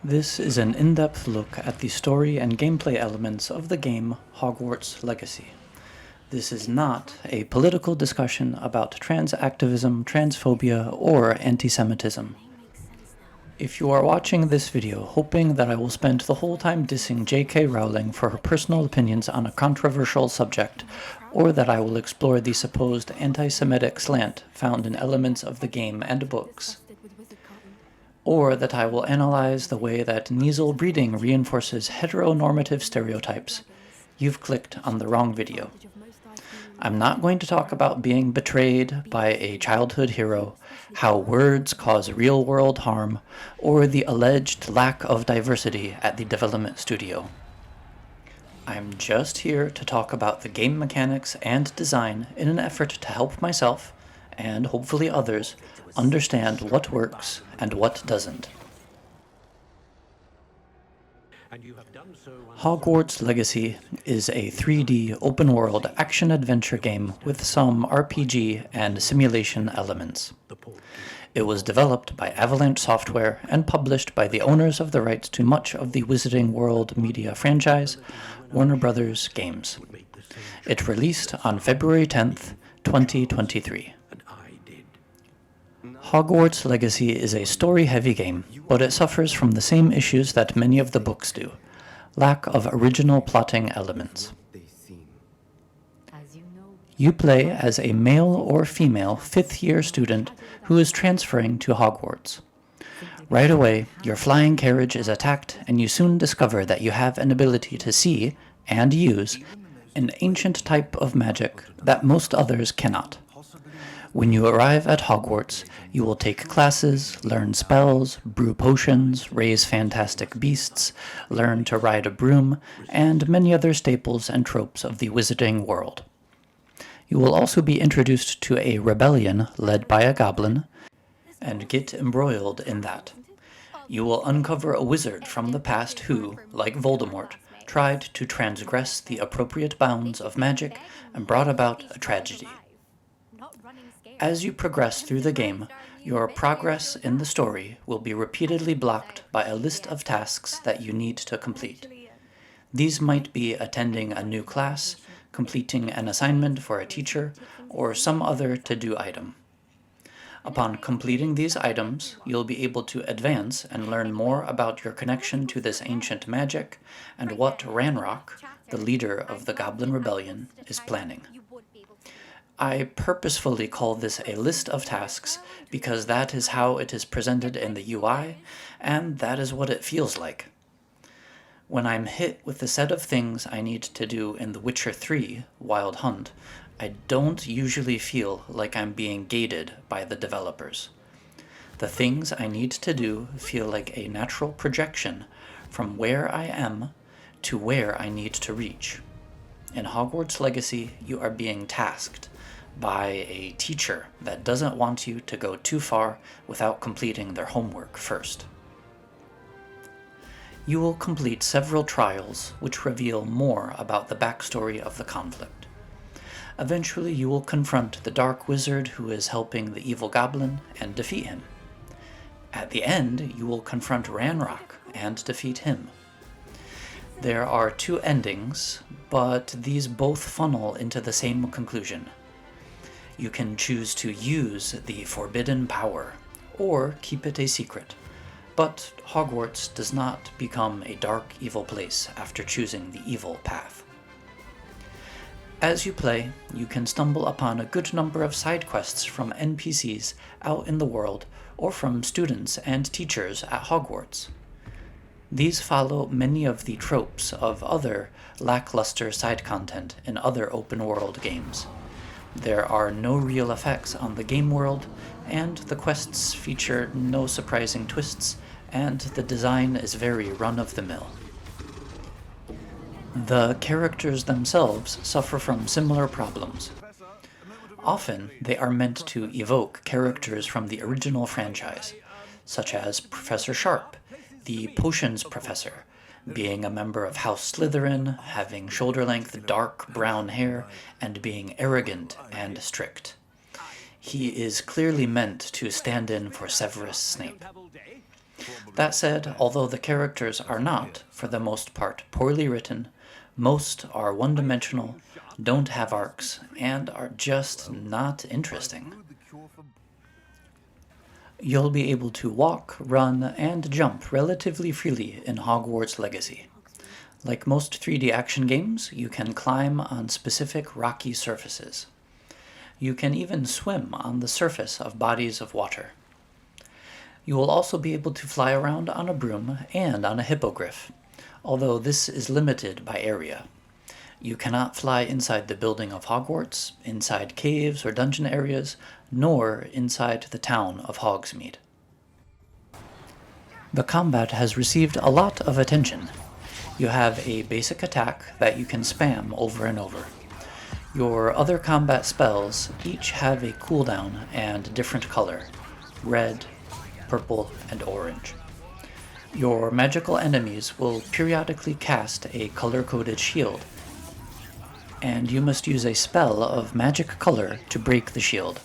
This is an in-depth look at the story and gameplay elements of the game Hogwarts Legacy. This is not a political discussion about trans activism, transphobia, or anti-Semitism. If you are watching this video hoping that I will spend the whole time dissing J.K. Rowling for her personal opinions on a controversial subject, or that I will explore the supposed anti-Semitic slant found in elements of the game and books, or that I will analyze the way that nasal breeding reinforces heteronormative stereotypes, you've clicked on the wrong video. I'm not going to talk about being betrayed by a childhood hero, how words cause real-world harm, or the alleged lack of diversity at the development studio. I'm just here to talk about the game mechanics and design in an effort to help myself, and hopefully others, understand what works and what doesn't. Hogwarts Legacy is a 3D open-world action-adventure game with some RPG and simulation elements. It was developed by Avalanche Software and published by the owners of the rights to much of the Wizarding World media franchise, Warner Bros. Games. It released on February 10th, 2023. Hogwarts Legacy is a story-heavy game, but it suffers from the same issues that many of the books do: lack of original plotting elements. You play as a male or female fifth-year student who is transferring to Hogwarts. Right away, your flying carriage is attacked, and you soon discover that you have an ability to see, and use, an ancient type of magic that most others cannot. When you arrive at Hogwarts, you will take classes, learn spells, brew potions, raise fantastic beasts, learn to ride a broom, and many other staples and tropes of the wizarding world. You will also be introduced to a rebellion led by a goblin, and get embroiled in that. You will uncover a wizard from the past who, like Voldemort, tried to transgress the appropriate bounds of magic and brought about a tragedy. As you progress through the game, your progress in the story will be repeatedly blocked by a list of tasks that you need to complete. These might be attending a new class, completing an assignment for a teacher, or some other to-do item. Upon completing these items, you'll be able to advance and learn more about your connection to this ancient magic and what Ranrock, the leader of the Goblin Rebellion, is planning. I purposefully call this a list of tasks because that is how it is presented in the UI, and that is what it feels like. When I'm hit with the set of things I need to do in The Witcher 3 Wild Hunt, I don't usually feel like I'm being gated by the developers. The things I need to do feel like a natural projection from where I am to where I need to reach. In Hogwarts Legacy, you are being tasked by a teacher that doesn't want you to go too far without completing their homework first. You will complete several trials which reveal more about the backstory of the conflict. Eventually you will confront the dark wizard who is helping the evil goblin and defeat him. At the end, you will confront Ranrock and defeat him. There are two endings, but these both funnel into the same conclusion. You can choose to use the forbidden power, or keep it a secret. But Hogwarts does not become a dark, evil place after choosing the evil path. As you play, you can stumble upon a good number of side quests from NPCs out in the world, or from students and teachers at Hogwarts. These follow many of the tropes of other lackluster side content in other open-world games. There are no real effects on the game world, and the quests feature no surprising twists, and the design is very run-of-the-mill. The characters themselves suffer from similar problems. Often, they are meant to evoke characters from the original franchise, such as Professor Sharp, the Potions Professor, being a member of House Slytherin, having shoulder-length dark brown hair, and being arrogant and strict. He is clearly meant to stand in for Severus Snape. That said, although the characters are not, for the most part, poorly written, most are one-dimensional, don't have arcs, and are just not interesting. You'll be able to walk, run, and jump relatively freely in Hogwarts Legacy. Like most 3D action games, you can climb on specific rocky surfaces. You can even swim on the surface of bodies of water. You will also be able to fly around on a broom and on a hippogriff, although this is limited by area. You cannot fly inside the building of Hogwarts, inside caves or dungeon areas, nor inside the town of Hogsmeade. The combat has received a lot of attention. You have a basic attack that you can spam over and over. Your other combat spells each have a cooldown and different color: red, purple, and orange. Your magical enemies will periodically cast a color-coded shield, and you must use a spell of magic color to break the shield.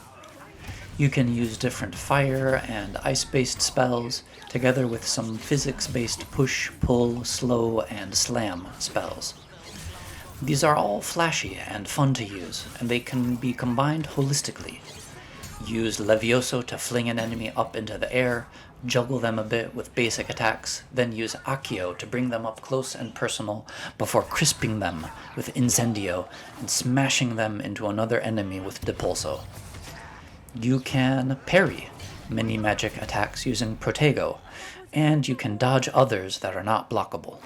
You can use different fire and ice-based spells, together with some physics-based push, pull, slow, and slam spells. These are all flashy and fun to use, and they can be combined holistically. Use Levioso to fling an enemy up into the air, juggle them a bit with basic attacks, then use Accio to bring them up close and personal before crisping them with Incendio and smashing them into another enemy with Depulso. You can parry many magic attacks using Protego, and you can dodge others that are not blockable.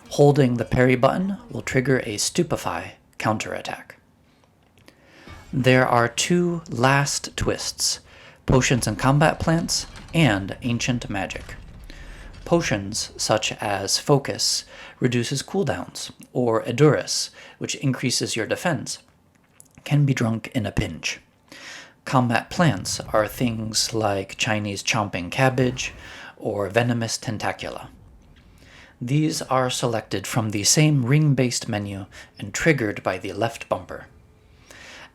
Holding the parry button will trigger a Stupefy counterattack. There are two last twists: potions and combat plants, and ancient magic. Potions, such as Focus, reduces cooldowns, or Edurus, which increases your defense, can be drunk in a pinch. Combat plants are things like Chinese chomping cabbage or venomous tentacula. These are selected from the same ring-based menu and triggered by the left bumper.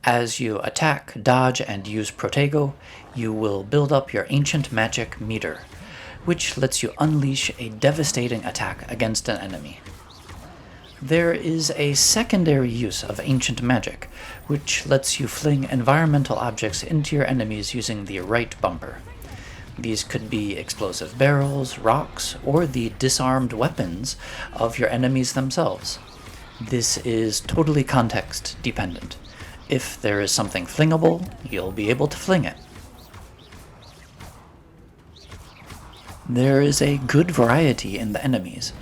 As you attack, dodge, and use Protego, you will build up your ancient magic meter, which lets you unleash a devastating attack against an enemy. There is a secondary use of ancient magic, which lets you fling environmental objects into your enemies using the right bumper. These could be explosive barrels, rocks, or the disarmed weapons of your enemies themselves. This is totally context dependent. If there is something flingable, you'll be able to fling it. There is a good variety in the enemies.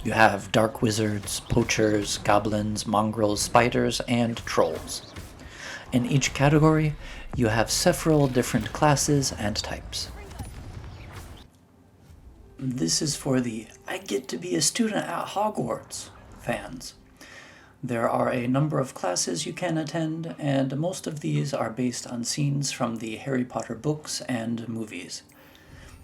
You have dark wizards, poachers, goblins, mongrels, spiders, and trolls. In each category, you have several different classes and types. This is for the "I get to be a student at Hogwarts" fans. There are a number of classes you can attend, and most of these are based on scenes from the Harry Potter books and movies.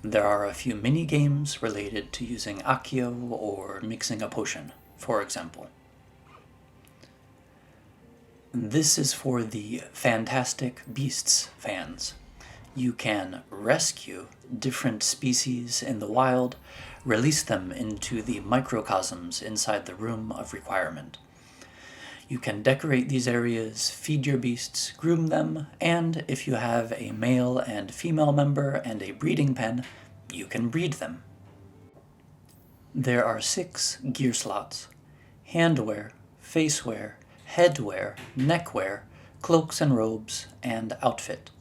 There are a few mini-games related to using Accio or mixing a potion, for example. This is for the Fantastic Beasts fans. You can rescue different species in the wild, release them into the microcosms inside the Room of Requirement. You can decorate these areas, feed your beasts, groom them, and if you have a male and female member and a breeding pen, you can breed them. There are 6 gear slots: handwear, facewear, headwear, neckwear, cloaks and robes, and outfit.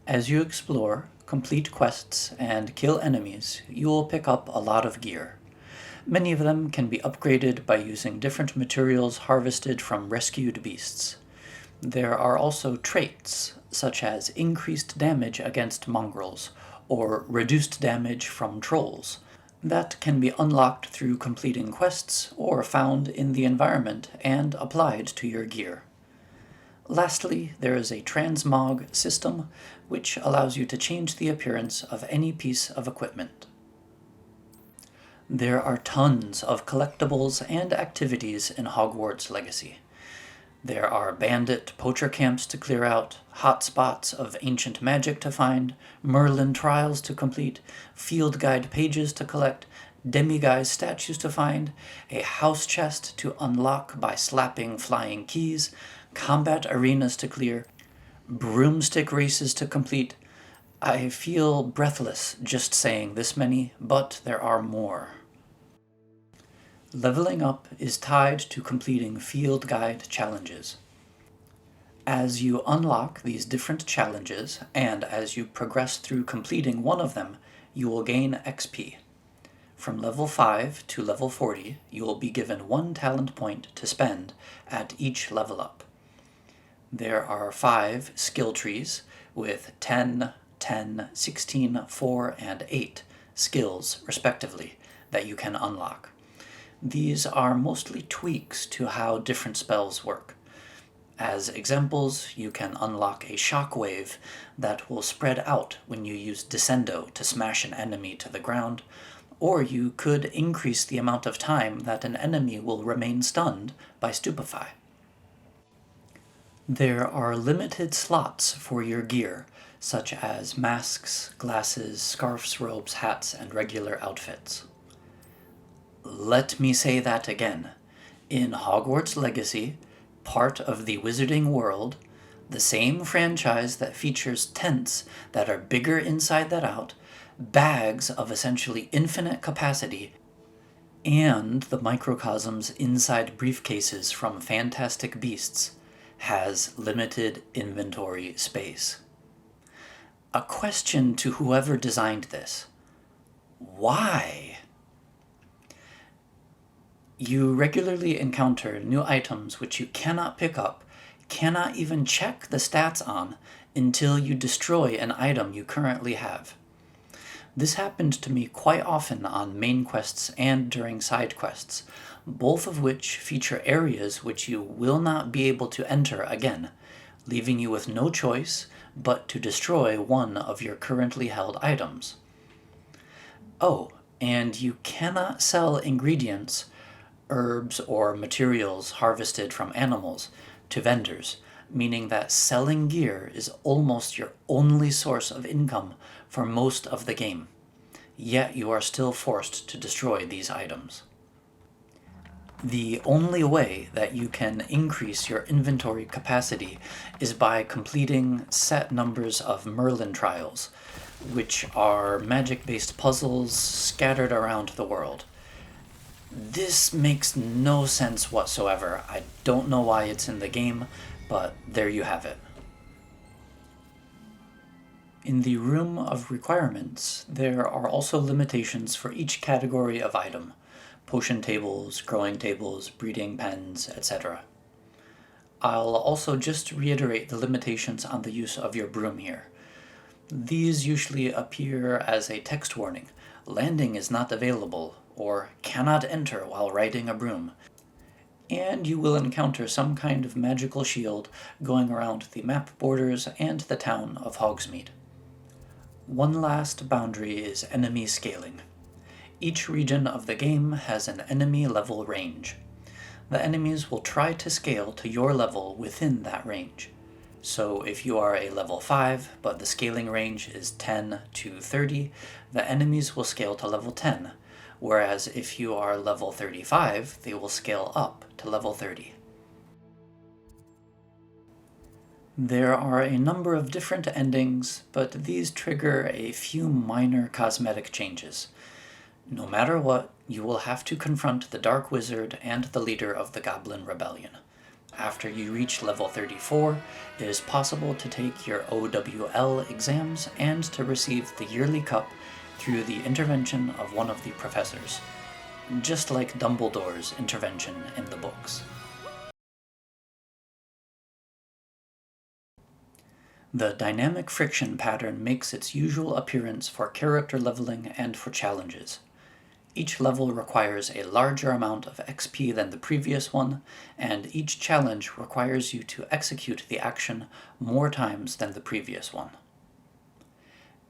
As you explore, complete quests, and kill enemies, you will pick up a lot of gear. Many of them can be upgraded by using different materials harvested from rescued beasts. There are also traits, such as increased damage against mongrels, or reduced damage from trolls, that can be unlocked through completing quests or found in the environment and applied to your gear. Lastly, there is a transmog system, which allows you to change the appearance of any piece of equipment. There are tons of collectibles and activities in Hogwarts Legacy. There are bandit poacher camps to clear out, hotspots of ancient magic to find, Merlin trials to complete, field guide pages to collect, demiguise statues to find, a house chest to unlock by slapping flying keys, combat arenas to clear, broomstick races to complete. I feel breathless just saying this many, but there are more. Leveling up is tied to completing field guide challenges. As you unlock these different challenges, and as you progress through completing one of them, you will gain XP. From level 5 to level 40, you will be given 1 talent point to spend at each level up. There are 5 skill trees with 10, 10, 16, 4, and 8 skills, respectively, that you can unlock. These are mostly tweaks to how different spells work. As examples, you can unlock a shockwave that will spread out when you use Descendo to smash an enemy to the ground, or you could increase the amount of time that an enemy will remain stunned by Stupefy. There are limited slots for your gear, such as masks, glasses, scarves, robes, hats, and regular outfits. Let me say that again. In Hogwarts Legacy, part of the Wizarding World, the same franchise that features tents that are bigger inside than out, bags of essentially infinite capacity, and the microcosms inside briefcases from Fantastic Beasts, has limited inventory space. A question to whoever designed this. Why? You regularly encounter new items which you cannot pick up, cannot even check the stats on, until you destroy an item you currently have. This happened to me quite often on main quests and during side quests, both of which feature areas which you will not be able to enter again, leaving you with no choice but to destroy one of your currently held items. Oh, and you cannot sell ingredients, herbs, or materials harvested from animals to vendors, meaning that selling gear is almost your only source of income for most of the game. Yet you are still forced to destroy these items. The only way that you can increase your inventory capacity is by completing set numbers of Merlin trials, which are magic-based puzzles scattered around the world. This makes no sense whatsoever. I don't know why it's in the game, but there you have it. In the Room of Requirements, there are also limitations for each category of item: potion tables, growing tables, breeding pens, etc. I'll also just reiterate the limitations on the use of your broom here. These usually appear as a text warning: landing is not available, or cannot enter while riding a broom. And you will encounter some kind of magical shield going around the map borders and the town of Hogsmeade. One last boundary is enemy scaling. Each region of the game has an enemy level range. The enemies will try to scale to your level within that range. So if you are a level 5, but the scaling range is 10 to 30, the enemies will scale to level 10, whereas if you are level 35, they will scale up to level 30. There are a number of different endings, but these trigger a few minor cosmetic changes. No matter what, you will have to confront the Dark Wizard and the leader of the Goblin Rebellion. After you reach level 34, it is possible to take your OWL exams and to receive the yearly cup through the intervention of one of the professors, just like Dumbledore's intervention in the books. The dynamic friction pattern makes its usual appearance for character leveling and for challenges. Each level requires a larger amount of XP than the previous one, and each challenge requires you to execute the action more times than the previous one.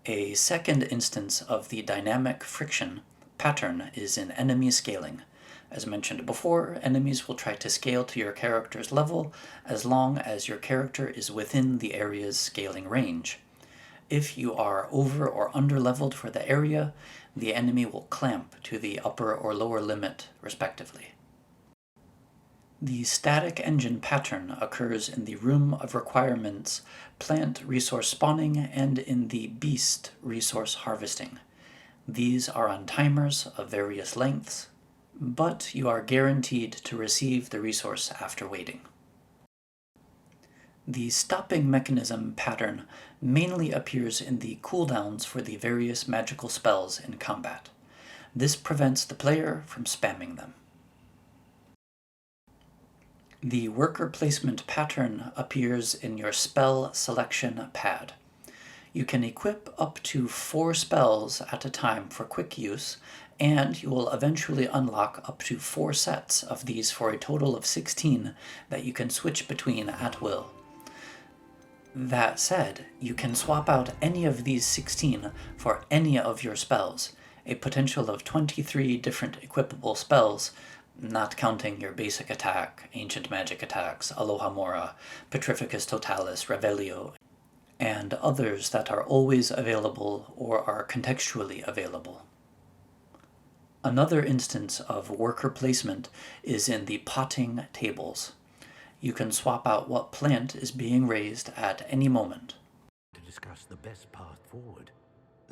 A second instance of the dynamic friction pattern is in enemy scaling. As mentioned before, enemies will try to scale to your character's level as long as your character is within the area's scaling range. If you are over or under leveled for the area, the enemy will clamp to the upper or lower limit, respectively. The static engine pattern occurs in the Room of Requirements plant resource spawning and in the Beast resource harvesting. These are on timers of various lengths, but you are guaranteed to receive the resource after waiting. The stopping mechanism pattern mainly appears in the cooldowns for the various magical spells in combat. This prevents the player from spamming them. The worker placement pattern appears in your spell selection pad. You can equip up to 4 spells at a time for quick use, and you will eventually unlock up to 4 sets of these for a total of 16 that you can switch between at will. That said, you can swap out any of these 16 for any of your spells, a potential of 23 different equipable spells, not counting your basic attack, ancient magic attacks, Aloha Mora, Petrificus Totalis, Revelio, and others that are always available or are contextually available. Another instance of worker placement is in the potting tables. You can swap out what plant is being raised at any moment. To discuss the best path forward.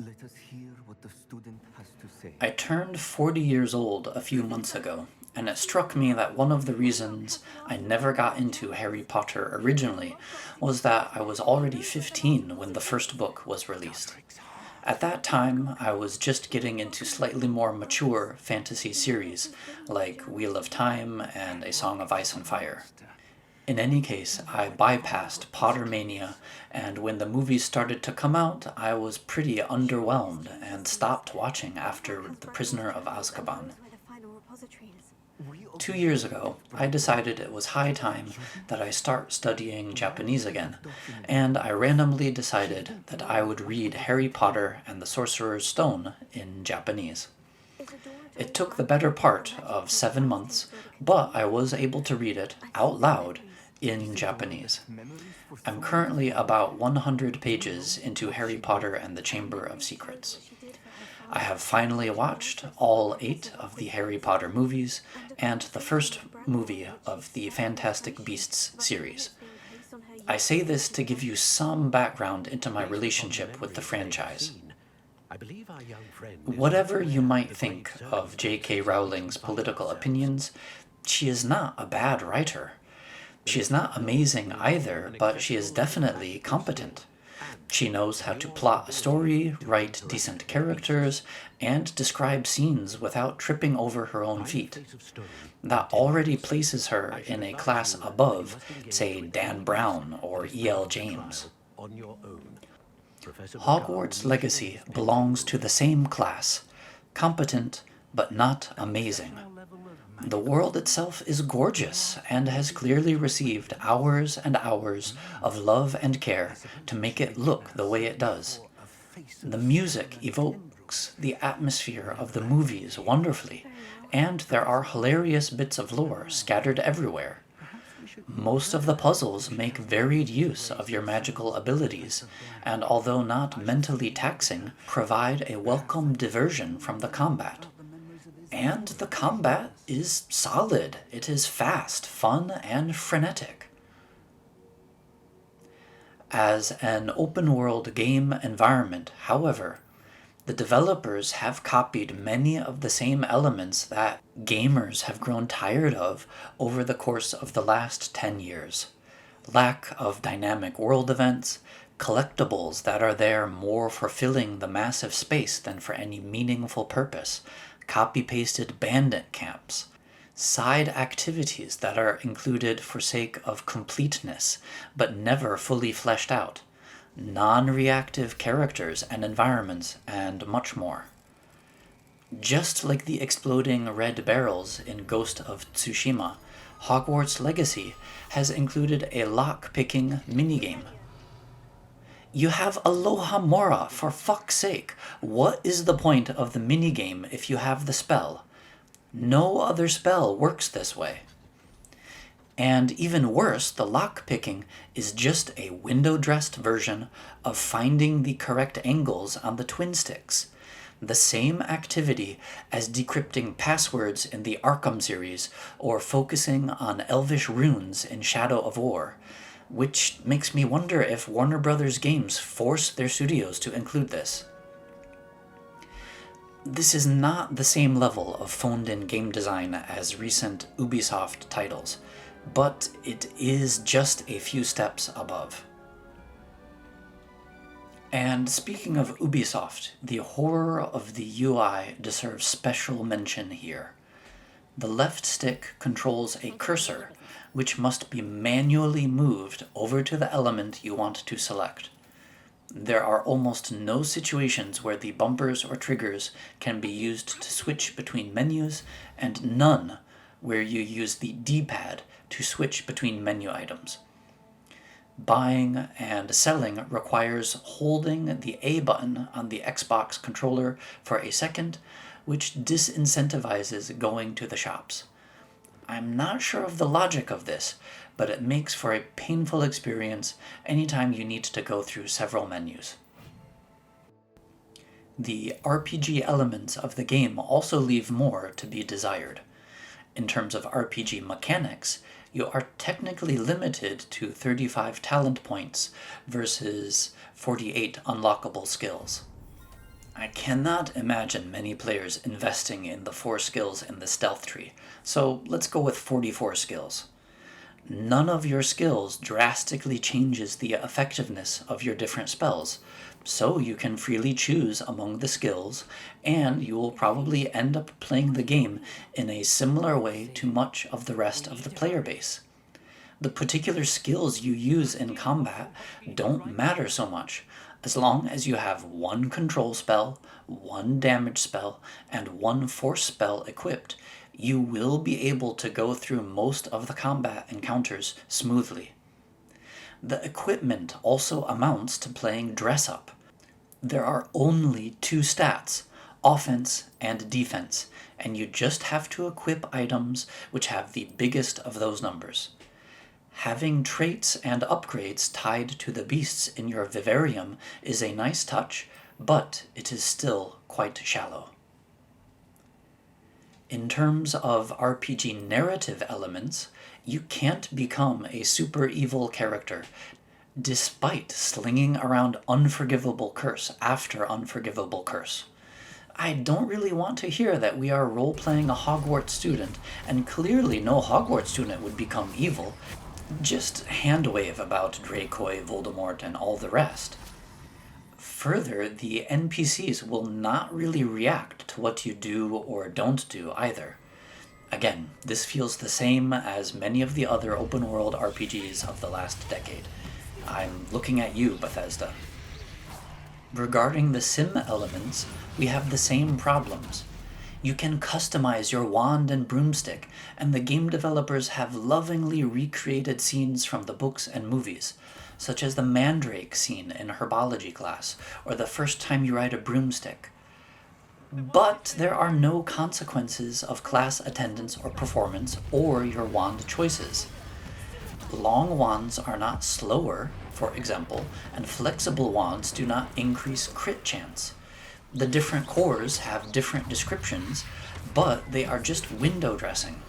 Let us hear what the student has to say. I turned 40 years old a few months ago, and it struck me that one of the reasons I never got into Harry Potter originally was that I was already 15 when the first book was released. At that time, I was just getting into slightly more mature fantasy series, like Wheel of Time and A Song of Ice and Fire. In any case, I bypassed Pottermania, and when the movies started to come out, I was pretty underwhelmed and stopped watching after The Prisoner of Azkaban. 2 years ago, I decided it was high time that I start studying Japanese again, and I randomly decided that I would read Harry Potter and the Sorcerer's Stone in Japanese. It took the better part of 7 months, but I was able to read it out loud in Japanese. I'm currently about 100 pages into Harry Potter and the Chamber of Secrets. I have finally watched all 8 of the Harry Potter movies and the first movie of the Fantastic Beasts series. I say this to give you some background into my relationship with the franchise. Whatever you might think of J.K. Rowling's political opinions, she is not a bad writer. She is not amazing either, but she is definitely competent. She knows how to plot a story, write decent characters, and describe scenes without tripping over her own feet. That already places her in a class above, say, Dan Brown or E.L. James. Hogwarts Legacy belongs to the same class, competent but not amazing. The world itself is gorgeous and has clearly received hours and hours of love and care to make it look the way it does. The music evokes the atmosphere of the movies wonderfully, and there are hilarious bits of lore scattered everywhere. Most of the puzzles make varied use of your magical abilities, and although not mentally taxing, provide a welcome diversion from the combat. And the combat is solid. It is fast, fun, and frenetic. As an open-world game environment, however, the developers have copied many of the same elements that gamers have grown tired of over the course of the last 10 years. Lack of dynamic world events, collectibles that are there more for filling the massive space than for any meaningful purpose, copy-pasted bandit camps, side activities that are included for sake of completeness, but never fully fleshed out, non-reactive characters and environments, and much more. Just like the exploding red barrels in Ghost of Tsushima, Hogwarts Legacy has included a lock-picking minigame. You have Aloha Mora, for fuck's sake. What is the point of the minigame if you have the spell? No other spell works this way. And even worse, the lock-picking is just a window-dressed version of finding the correct angles on the twin sticks. The same activity as decrypting passwords in the Arkham series or focusing on elvish runes in Shadow of War, which makes me wonder if Warner Brothers games force their studios to include this. This is not the same level of phoned-in game design as recent Ubisoft titles, but it is just a few steps above. And speaking of Ubisoft, the horror of the UI deserves special mention here. The left stick controls a cursor, which must be manually moved over to the element you want to select. There are almost no situations where the bumpers or triggers can be used to switch between menus, and none where you use the D-pad to switch between menu items. Buying and selling requires holding the A button on the Xbox controller for a second, which disincentivizes going to the shops. I'm not sure of the logic of this, but it makes for a painful experience anytime you need to go through several menus. The RPG elements of the game also leave more to be desired. In terms of RPG mechanics, you are technically limited to 35 talent points versus 48 unlockable skills. I cannot imagine many players investing in the 4 skills in the stealth tree, so let's go with 44 skills. None of your skills drastically changes the effectiveness of your different spells, so you can freely choose among the skills, and you will probably end up playing the game in a similar way to much of the rest of the player base. The particular skills you use in combat don't matter so much, as long as you have one control spell, one damage spell, and one force spell equipped. You will be able to go through most of the combat encounters smoothly. The equipment also amounts to playing dress-up. There are only 2 stats, offense and defense, and you just have to equip items which have the biggest of those numbers. Having traits and upgrades tied to the beasts in your vivarium is a nice touch, but it is still quite shallow. In terms of RPG narrative elements, you can't become a super evil character, despite slinging around unforgivable curse after unforgivable curse. I don't really want to hear that we are role-playing a Hogwarts student, and clearly no Hogwarts student would become evil. Just hand-wave about Dracoy, Voldemort, and all the rest. Further, the NPCs will not really react to what you do or don't do either. Again, this feels the same as many of the other open-world RPGs of the last decade. I'm looking at you, Bethesda. Regarding the sim elements, we have the same problems. You can customize your wand and broomstick, and the game developers have lovingly recreated scenes from the books and movies, such as the Mandrake scene in Herbology class, or the first time you ride a broomstick. But there are no consequences of class attendance or performance or your wand choices. Long wands are not slower, for example, and flexible wands do not increase crit chance. The different cores have different descriptions, but they are just window dressing.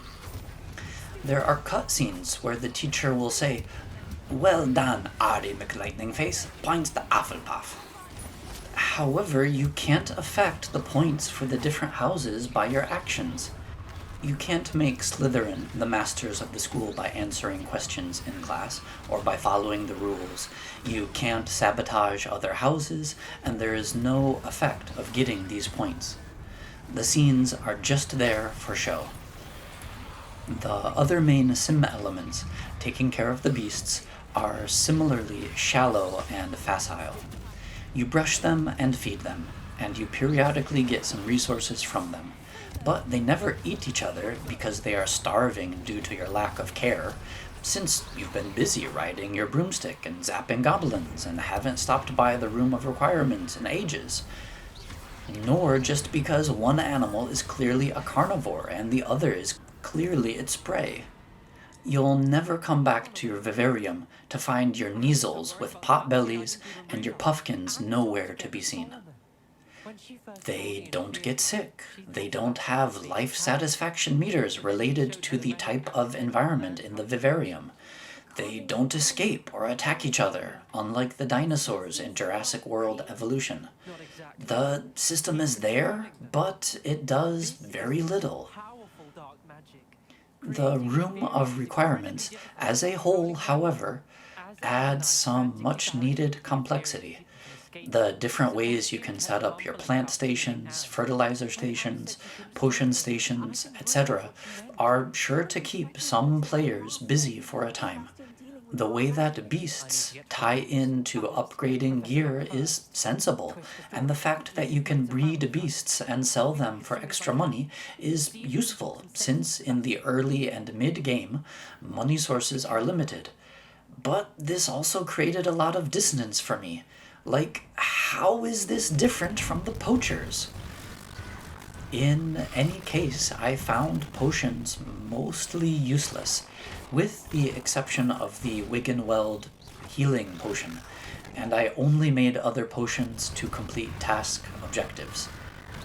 There are cutscenes where the teacher will say, "Well done, Ari McLightningface, points to Hufflepuff." However, you can't affect the points for the different houses by your actions. You can't make Slytherin the masters of the school by answering questions in class, or by following the rules. You can't sabotage other houses, and there is no effect of getting these points. The scenes are just there for show. The other main sim elements, taking care of the beasts, are similarly shallow and facile. You brush them and feed them, and you periodically get some resources from them. But they never eat each other because they are starving due to your lack of care, since you've been busy riding your broomstick and zapping goblins and haven't stopped by the Room of Requirements in ages. nor just because one animal is clearly a carnivore and the other is clearly its prey. You'll never come back to your vivarium to find your Kneazles with pot bellies and your puffkins nowhere to be seen. They don't get sick. They don't have life satisfaction meters related to the type of environment in the vivarium. They don't escape or attack each other, unlike the dinosaurs in Jurassic World Evolution. The system is there, but it does very little. The Room of Requirements, as a whole, however, adds some much-needed complexity. The different ways you can set up your plant stations, fertilizer stations, potion stations, etc. are sure to keep some players busy for a time. The way that beasts tie into upgrading gear is sensible, and the fact that you can breed beasts and sell them for extra money is useful, since in the early and mid-game, money sources are limited. But this also created a lot of dissonance for me. Like, how is this different from the poachers? In any case, I found potions mostly useless, with the exception of the Wiggenweld healing potion, and I only made other potions to complete task objectives.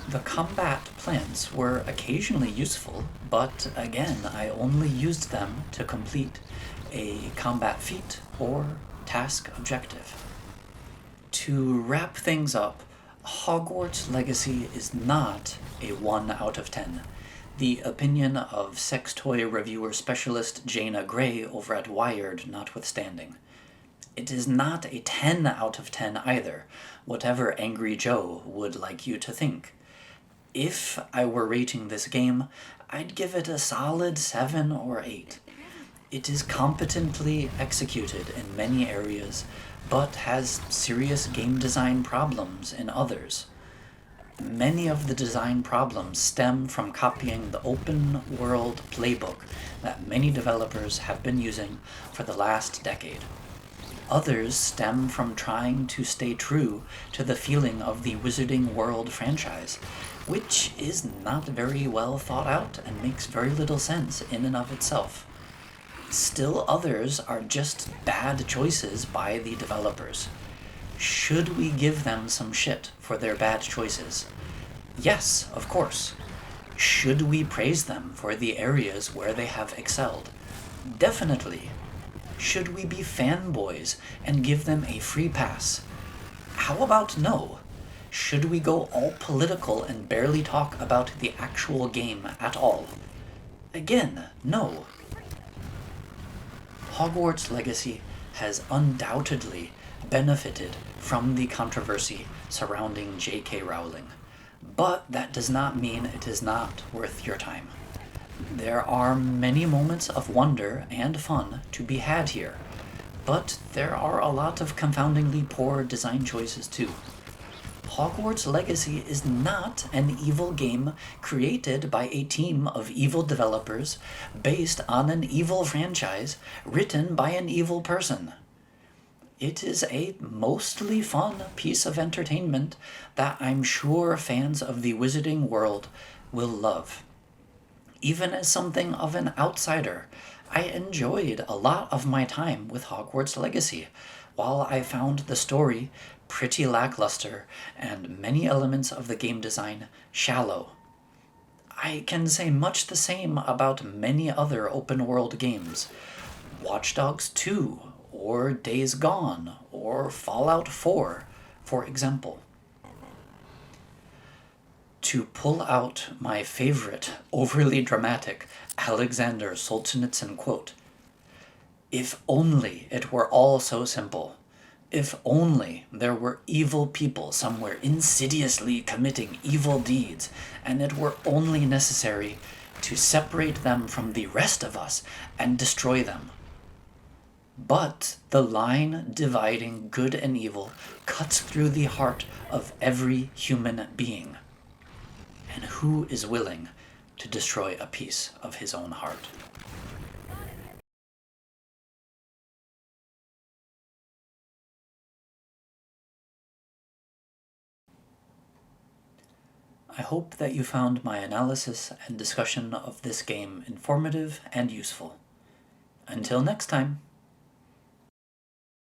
The combat plants were occasionally useful, but again, I only used them to complete a combat feat or task objective. To wrap things up, Hogwarts Legacy is not a 1 out of 10. The opinion of sex toy reviewer specialist Jana Gray over at Wired notwithstanding. It is not a 10 out of 10 either, whatever Angry Joe would like you to think. If I were rating this game, I'd give it a solid 7 or 8. It is competently executed in many areas, but has serious game design problems in others. Many of the design problems stem from copying the open-world playbook that many developers have been using for the last decade. Others stem from trying to stay true to the feeling of the Wizarding World franchise, which is not very well thought out and makes very little sense in and of itself. Still others are just bad choices by the developers. Should we give them some shit for their bad choices? Yes, of course. Should we praise them for the areas where they have excelled? Definitely. Should we be fanboys and give them a free pass? How about no? Should we go all political and barely talk about the actual game at all? Again, no. Hogwarts Legacy has undoubtedly benefited from the controversy surrounding J.K. Rowling, but that does not mean it is not worth your time. There are many moments of wonder and fun to be had here, but there are a lot of confoundingly poor design choices too. Hogwarts Legacy is not an evil game created by a team of evil developers based on an evil franchise written by an evil person. It is a mostly fun piece of entertainment that I'm sure fans of the Wizarding World will love. Even as something of an outsider, I enjoyed a lot of my time with Hogwarts Legacy, while I found the story pretty lackluster and many elements of the game design shallow. I can say much the same about many other open-world games. Watch Dogs 2, or Days Gone, or Fallout 4, for example. To pull out my favorite, overly dramatic Alexander Solzhenitsyn quote, "If only it were all so simple. If only there were evil people somewhere insidiously committing evil deeds, and it were only necessary to separate them from the rest of us and destroy them. But the line dividing good and evil cuts through the heart of every human being. And who is willing to destroy a piece of his own heart?" I hope that you found my analysis and discussion of this game informative and useful. Until next time!